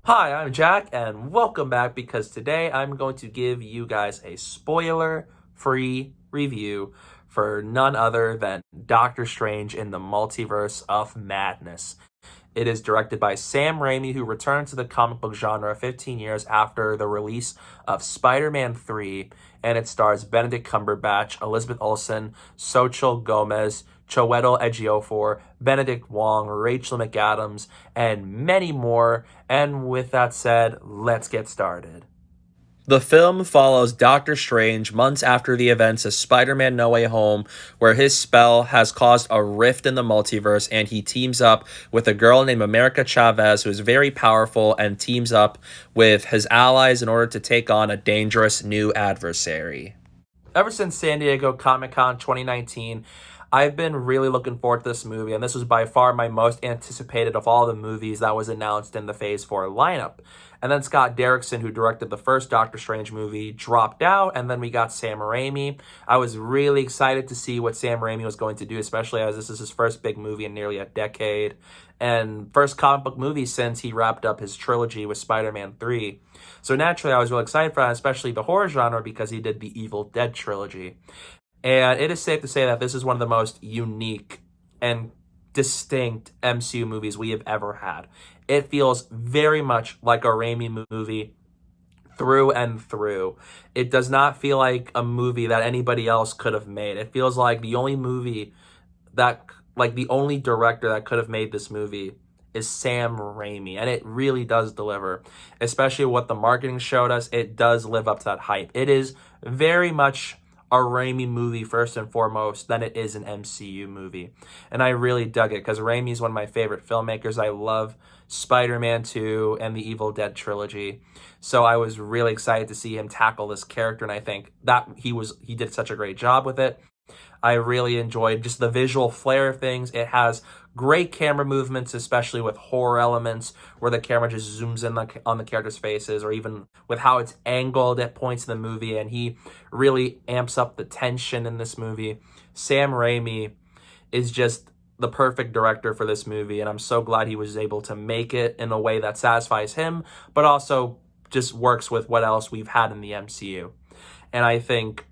Hi, I'm Jack, and welcome back because today I'm going to give you guys a spoiler-free review for none other than Doctor Strange in the Multiverse of Madness. It is directed by Sam Raimi, who returned to the comic book genre 15 years after the release of Spider-Man 3, and it stars Benedict Cumberbatch, Elizabeth Olsen, Xochitl Gomez, Chiwetel Ejiofor, Benedict Wong, Rachel McAdams, and many more. And with that said, let's get started. The film follows Doctor Strange months after the events of Spider-Man No Way Home, where his spell has caused a rift in the multiverse, and he teams up with a girl named America Chavez, who is very powerful, and teams up with his allies in order to take on a dangerous new adversary. Ever since San Diego Comic-Con 2019, I've been really looking forward to this movie, and this was by far my most anticipated of all the movies that was announced in the Phase 4 lineup. And then Scott Derrickson, who directed the first Doctor Strange movie, dropped out, and then we got Sam Raimi. I was really excited to see what Sam Raimi was going to do, especially as this is his first big movie in nearly a decade, and first comic book movie since he wrapped up his trilogy with Spider-Man 3. So naturally, I was really excited for that, especially the horror genre, because he did the Evil Dead trilogy. And it is safe to say that this is one of the most unique and distinct MCU movies we have ever had. It feels very much like a Raimi movie through and through. It does not feel like a movie that anybody else could have made. It feels like the only director that could have made this movie is Sam Raimi, and it really does deliver. Especially what the marketing showed us, it does live up to that hype. It is very much a Raimi movie first and foremost than it is an MCU movie. And I really dug it because Raimi is one of my favorite filmmakers. I love Spider-Man 2 and the Evil Dead trilogy. So I was really excited to see him tackle this character, and I think that he did such a great job with it. I really enjoyed just the visual flair of things. It has great camera movements, especially with horror elements where the camera just zooms in on the characters' faces, or even with how it's angled at points in the movie, and he really amps up the tension in this movie. Sam Raimi is just the perfect director for this movie, and I'm so glad he was able to make it in a way that satisfies him, but also just works with what else we've had in the MCU. And I think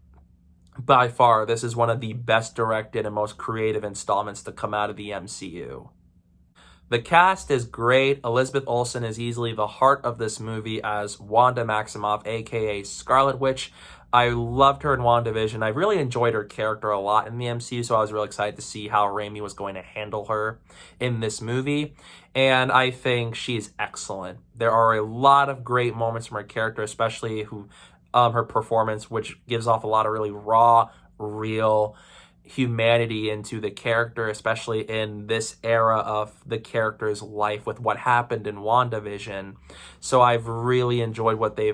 by far, this is one of the best directed and most creative installments to come out of the MCU. The cast is great. Elizabeth Olsen is easily the heart of this movie as Wanda Maximoff, aka Scarlet Witch. I loved her in WandaVision. I really enjoyed her character a lot in the MCU, so I was really excited to see how Raimi was going to handle her in this movie. And I think she's excellent. There are a lot of great moments from her character, especially her performance, which gives off a lot of really raw, real humanity into the character, especially in this era of the character's life with what happened in WandaVision. So I've really enjoyed what they've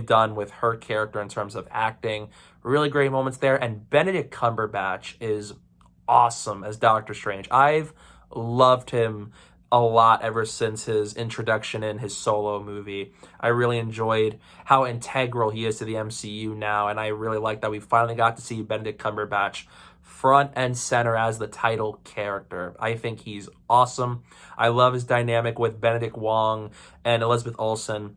done with her character in terms of acting. Really great moments there. And Benedict Cumberbatch is awesome as Doctor Strange. I've loved him a lot ever since his introduction in his solo movie. I really enjoyed how integral he is to the MCU now, and I really like that we finally got to see Benedict Cumberbatch front and center as the title character. I think he's awesome. I love his dynamic with Benedict Wong and Elizabeth Olsen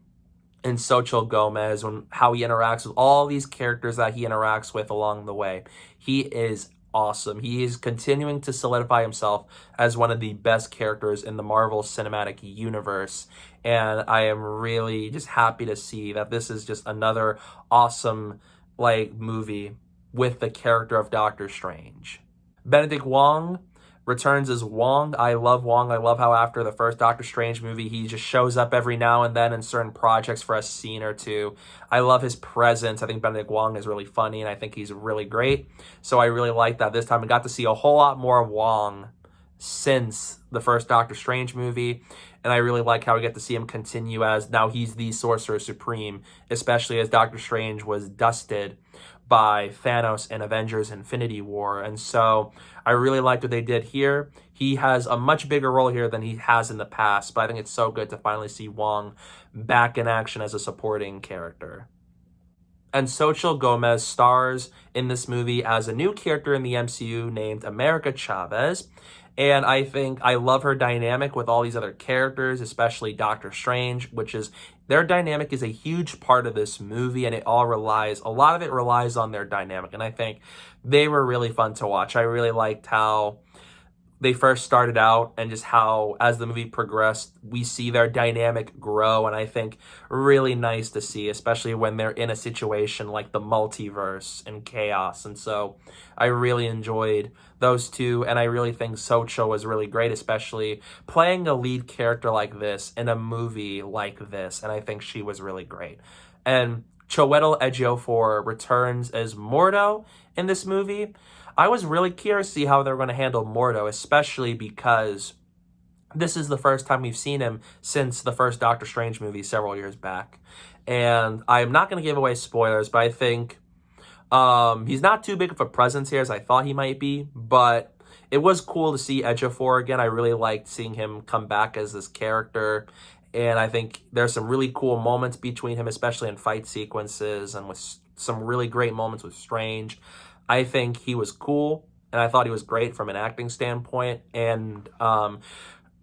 and Xochitl Gomez, and how he interacts with all these characters that he interacts with along the way. He is awesome. He is continuing to solidify himself as one of the best characters in the Marvel Cinematic Universe, and I am really just happy to see that this is just another awesome movie with the character of Doctor Strange. Benedict Wong returns as Wong. I love Wong. I love how after the first Doctor Strange movie, he just shows up every now and then in certain projects for a scene or two. I love his presence. I think Benedict Wong is really funny, and I think he's really great. So I really like that this time I got to see a whole lot more of Wong since the first Doctor Strange movie, and I really like how we get to see him continue as now he's the Sorcerer Supreme, especially as Doctor Strange was dusted by Thanos in Avengers Infinity War. And so I really liked what they did here. He has a much bigger role here than he has in the past, but I think it's so good to finally see Wong back in action as a supporting character. And Xochitl Gomez stars in this movie as a new character in the MCU named America Chavez. And I think I love her dynamic with all these other characters, especially Doctor Strange, which is their dynamic is a huge part of this movie, and a lot of it relies on their dynamic. And I think they were really fun to watch. I really liked how they first started out and just how, as the movie progressed, we see their dynamic grow. And I think really nice to see, especially when they're in a situation like the multiverse and chaos. And so I really enjoyed those two. And I really think Xochitl was really great, especially playing a lead character like this in a movie like this. And I think she was really great. And Chiwetel Ejiofor returns as Mordo in this movie. I was really curious to see how they're going to handle Mordo, especially because this is the first time we've seen him since the first Doctor Strange movie several years back. And I'm not going to give away spoilers, but I think he's not too big of a presence here as I thought he might be. But it was cool to see Ejiofor again. I really liked seeing him come back as this character. And I think there's some really cool moments between him, especially in fight sequences and with some really great moments with Strange. I think he was cool, and I thought he was great from an acting standpoint. And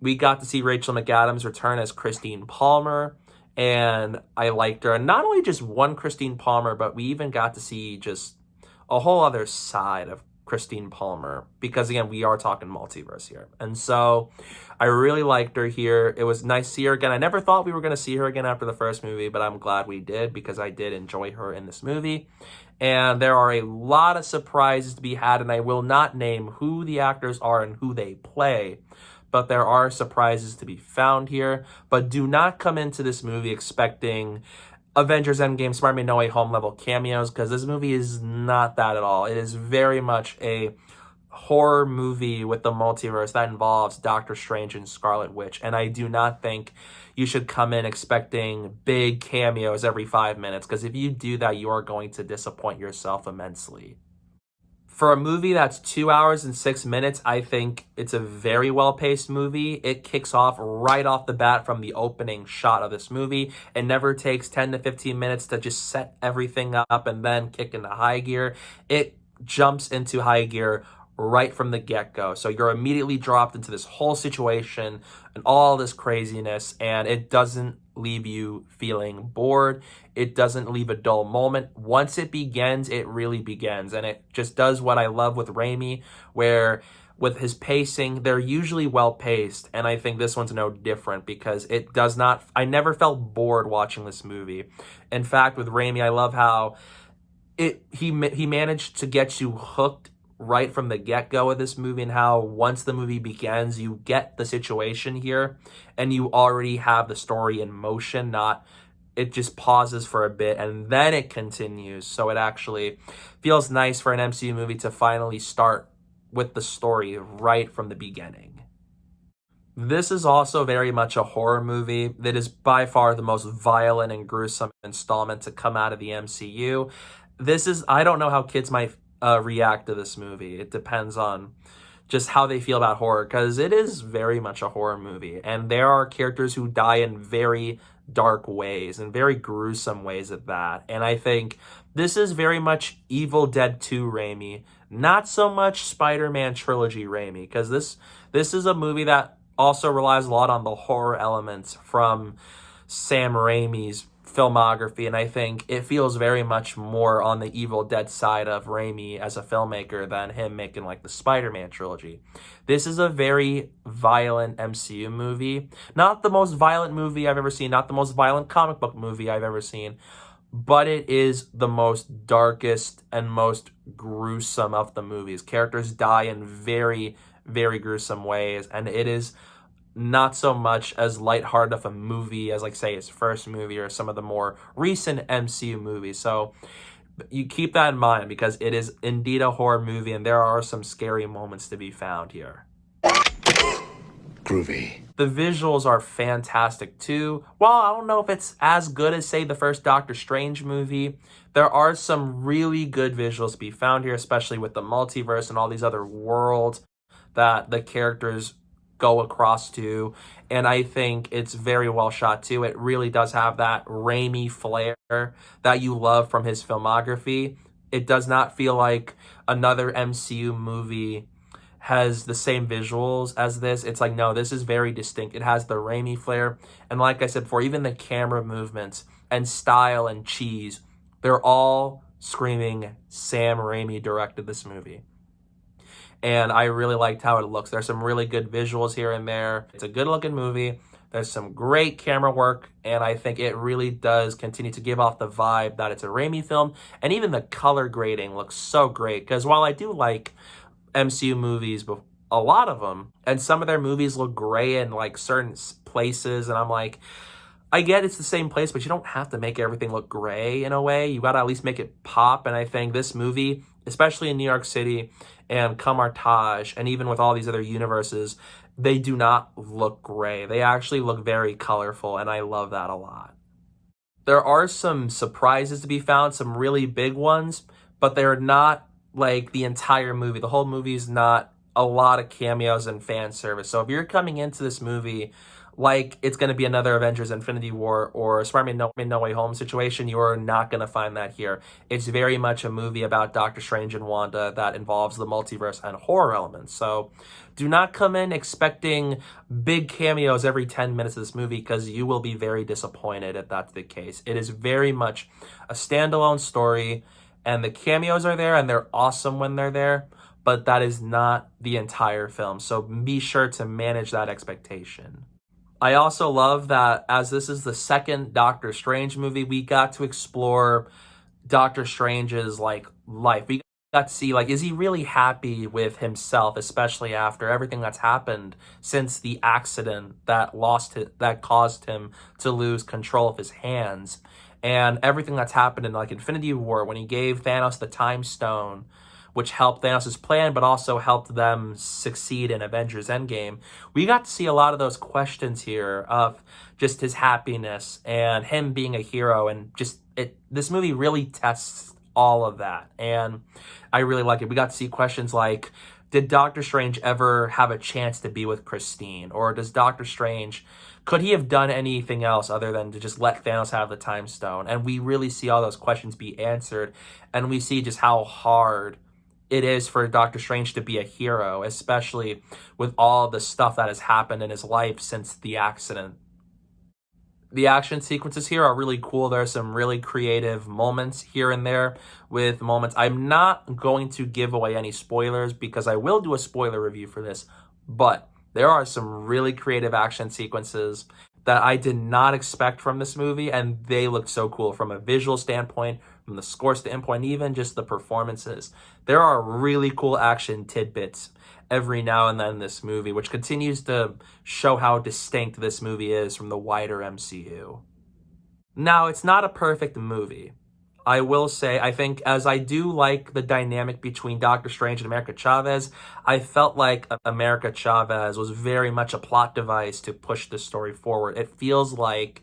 we got to see Rachel McAdams return as Christine Palmer, and I liked her. And not only just one Christine Palmer, but we even got to see just a whole other side of Christine Palmer, because again, we are talking multiverse here. And so I really liked her here. It was nice to see her again. I never thought we were going to see her again after the first movie, but I'm glad we did, because I did enjoy her in this movie. And there are a lot of surprises to be had, and I will not name who the actors are and who they play, but there are surprises to be found here. But do not come into this movie expecting Avengers Endgame, Spider-Man No Way Home level cameos, because this movie is not that at all. It is very much a horror movie with the multiverse that involves Doctor Strange and Scarlet Witch, and I do not think you should come in expecting big cameos every 5 minutes, because if you do that, you are going to disappoint yourself immensely. For a movie that's 2 hours and 6 minutes, I think it's a very well-paced movie. It kicks off right off the bat from the opening shot of this movie. It never takes 10 to 15 minutes to just set everything up and then kick into high gear. It jumps into high gear right from the get-go. So you're immediately dropped into this whole situation and all this craziness, and it doesn't leave you feeling bored. It doesn't leave a dull moment. Once it begins, it really begins, and it just does what I love with Raimi, where with his pacing, they're usually well-paced, and I think this one's no different, because it does not, I never felt bored watching this movie. In fact, with Raimi, I love how he managed to get you hooked right from the get-go of this movie, and how once the movie begins, you get the situation here and you already have the story in motion, not it just pauses for a bit and then it continues. So it actually feels nice for an MCU movie to finally start with the story right from the beginning. This is also very much a horror movie that is by far the most violent and gruesome installment to come out of the MCU. I don't know how kids might react to this movie. It depends on just how they feel about horror, because it is very much a horror movie, and there are characters who die in very dark ways and very gruesome ways at that. And I think this is very much Evil Dead 2 Raimi, not so much Spider-Man trilogy Raimi, because this is a movie that also relies a lot on the horror elements from Sam Raimi's filmography, and I think it feels very much more on the Evil Dead side of Raimi as a filmmaker than him making like the Spider-Man trilogy. This is a very violent MCU movie. Not the most violent movie I've ever seen, not the most violent comic book movie I've ever seen, but it is the most darkest and most gruesome of the movies. Characters die in very, very gruesome ways, and it is not so much as lighthearted of a movie as, like, say, his first movie or some of the more recent MCU movies. So you keep that in mind, because it is indeed a horror movie, and there are some scary moments to be found here. Groovy. The visuals are fantastic too. While I don't know if it's as good as, say, the first Doctor Strange movie, there are some really good visuals to be found here, especially with the multiverse and all these other worlds that the characters go across to, and I think it's very well shot too. It really does have that Raimi flair that you love from his filmography. It does not feel like another MCU movie has the same visuals as this. It's like, no, this is very distinct. It has the Raimi flair, and like I said before, even the camera movements and style and cheese, they're all screaming Sam Raimi directed this movie. And I really liked how it looks. There's some really good visuals here and there. It's a good looking movie. There's some great camera work, and I think it really does continue to give off the vibe that it's a Raimi film. And even the color grading looks so great, because while I do like MCU movies, but a lot of them, and some of their movies look gray in like certain places, and I'm like, I get it's the same place, but you don't have to make everything look gray in a way. You got to at least make it pop. And I think this movie, especially in New York City and Camartage, and even with all these other universes, they do not look gray. They actually look very colorful, and I love that a lot. There are some surprises to be found, some really big ones, but they're not like the entire movie. The whole movie is not a lot of cameos and fan service. So if you're coming into this movie like it's going to be another Avengers Infinity War or Spider-Man No Way Home situation, you're not going to find that here. It's very much a movie about Doctor Strange and Wanda that involves the multiverse and horror elements. So do not come in expecting big cameos every 10 minutes of this movie, because you will be very disappointed if that's the case. It is very much a standalone story, and the cameos are there and they're awesome when they're there, but that is not the entire film. So be sure to manage that expectation. I also love that as this is the second Doctor Strange movie, we got to explore Doctor Strange's like life. We got to see, like, is he really happy with himself, especially after everything that's happened since the accident that caused him to lose control of his hands, and everything that's happened in like Infinity War when he gave Thanos the Time Stone, which helped Thanos' plan, but also helped them succeed in Avengers Endgame. We got to see a lot of those questions here of just his happiness and him being a hero, and just this movie really tests all of that, and I really like it. We got to see questions like, did Doctor Strange ever have a chance to be with Christine? Or does Doctor Strange, could he have done anything else other than to just let Thanos have the Time Stone? And we really see all those questions be answered, and we see just how hard it is for Doctor Strange to be a hero, especially with all the stuff that has happened in his life since the accident. The action sequences here are really cool. There are some really creative moments here and there with moments. I'm not going to give away any spoilers because I will do a spoiler review for this, but there are some really creative action sequences that I did not expect from this movie, and they looked so cool from a visual standpoint, from the score standpoint, even just the performances. There are really cool action tidbits every now and then in this movie, which continues to show how distinct this movie is from the wider MCU. Now, it's not a perfect movie. I will say, I think, as I do like the dynamic between Doctor Strange and America Chavez, I felt like America Chavez was very much a plot device to push the story forward. It feels like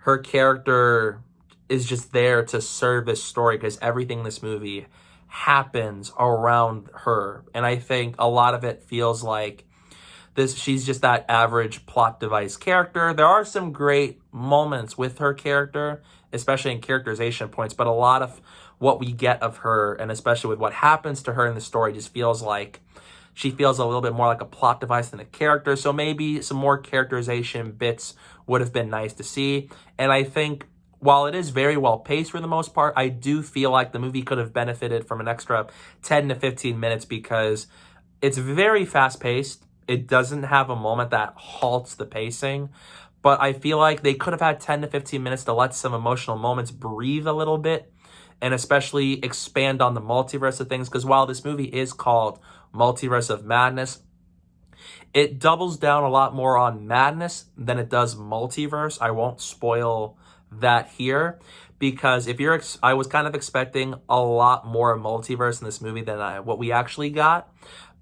her character is just there to serve this story because everything in this movie happens around her. And I think a lot of it feels like she's just that average plot device character. There are some great moments with her character, especially in characterization points, but a lot of what we get of her, and especially with what happens to her in the story, just feels like she feels a little bit more like a plot device than a character. So maybe some more characterization bits would have been nice to see. And I think while it is very well paced for the most part, I do feel like the movie could have benefited from an extra 10 to 15 minutes because it's very fast paced. It doesn't have a moment that halts the pacing, but I feel like they could have had 10 to 15 minutes to let some emotional moments breathe a little bit, and especially expand on the multiverse of things, because while this movie is called Multiverse of Madness, it doubles down a lot more on madness than it does multiverse. I won't spoil that here, because I was kind of expecting a lot more multiverse in this movie than what we actually got.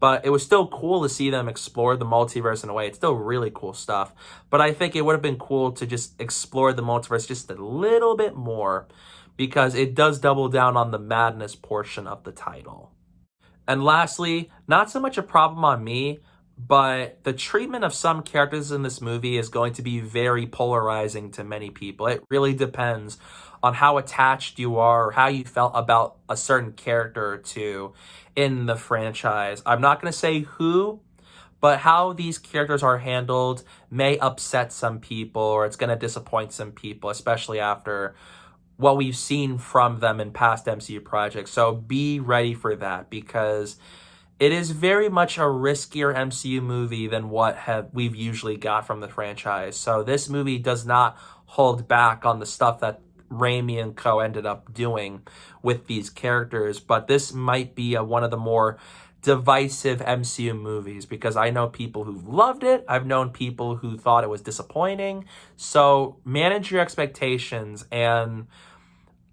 But it was still cool to see them explore the multiverse in a way. It's still really cool stuff. But I think it would have been cool to just explore the multiverse just a little bit more, because it does double down on the madness portion of the title. And lastly, not so much a problem on me, But the treatment of some characters in this movie is going to be very polarizing to many people. It really depends on how attached you are or how you felt about a certain character or two in the franchise. I'm not going to say who, but how these characters are handled may upset some people, or it's going to disappoint some people, especially after what we've seen from them in past MCU projects. So be ready for that, because it is very much a riskier MCU movie than what we've usually got from the franchise. So this movie does not hold back on the stuff that Raimi and co. ended up doing with these characters, but this might be one of the more divisive MCU movies, because I know people who loved it. I've known people who thought it was disappointing. So manage your expectations, and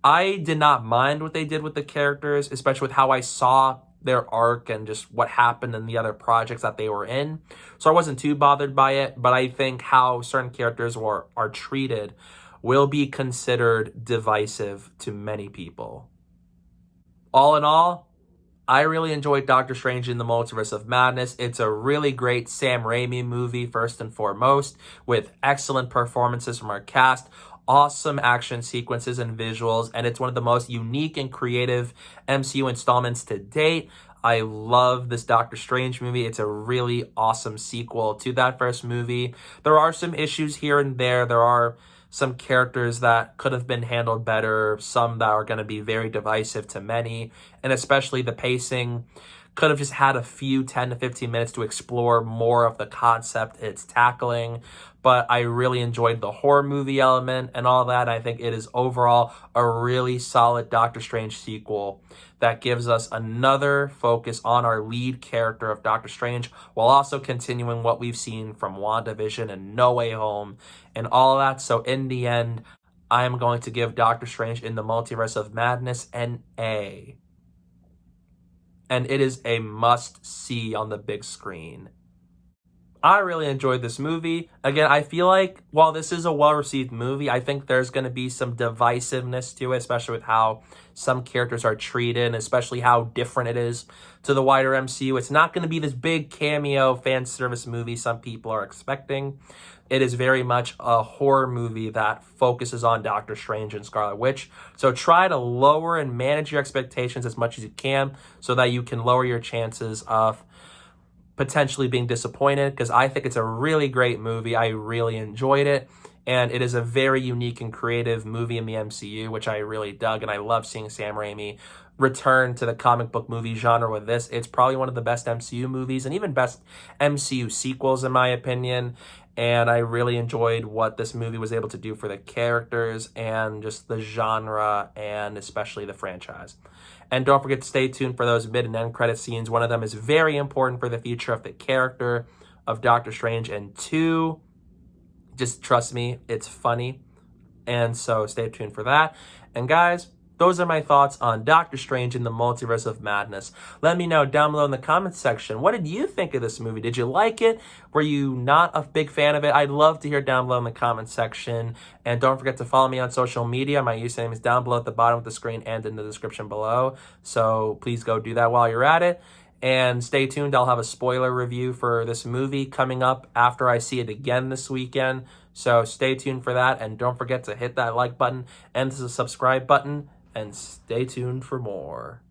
I did not mind what they did with the characters, especially with how I saw their arc and just what happened in the other projects that they were in. So I wasn't too bothered by it, but I think how certain characters are treated will be considered divisive to many people. All in all, I really enjoyed Doctor Strange in the Multiverse of Madness. It's a really great Sam Raimi movie, first and foremost, with excellent performances from our cast, awesome action sequences and visuals, and it's one of the most unique and creative MCU installments to date. I love this Doctor Strange movie. It's a really awesome sequel to that first movie. There are some issues here and there. There are some characters that could have been handled better, some that are going to be very divisive to many, and especially the pacing could have just had a few 10 to 15 minutes to explore more of the concept it's tackling. But I really enjoyed the horror movie element and all that. I think it is overall a really solid Doctor Strange sequel that gives us another focus on our lead character of Doctor Strange, while also continuing what we've seen from WandaVision and No Way Home and all that. So in the end, I'm going to give Doctor Strange in the Multiverse of Madness an A. And it is a must-see on the big screen. I really enjoyed this movie. Again, I feel like while this is a well-received movie, I think there's going to be some divisiveness to it, especially with how some characters are treated, and especially how different it is to the wider MCU. It's not going to be this big cameo fan service movie some people are expecting. It is very much a horror movie that focuses on Doctor Strange and Scarlet Witch. So try to lower and manage your expectations as much as you can so that you can lower your chances of potentially being disappointed, because I think it's a really great movie. I really enjoyed it, and it is a very unique and creative movie in the MCU, which I really dug, and I love seeing Sam Raimi return to the comic book movie genre with this. It's probably one of the best MCU movies and even best MCU sequels in my opinion, and I really enjoyed what this movie was able to do for the characters and just the genre and especially the franchise. And don't forget to stay tuned for those mid and end credit scenes. One of them is very important for the future of the character of Doctor Strange, and two, just trust me, it's funny. And so stay tuned for that. And guys, those are my thoughts on Doctor Strange in the Multiverse of Madness. Let me know down below in the comments section, what did you think of this movie? Did you like it? Were you not a big fan of it? I'd love to hear down below in the comments section. And don't forget to follow me on social media. My username is down below at the bottom of the screen and in the description below. So please go do that while you're at it. And stay tuned. I'll have a spoiler review for this movie coming up after I see it again this weekend. So stay tuned for that. And don't forget to hit that like button and the subscribe button. And stay tuned for more.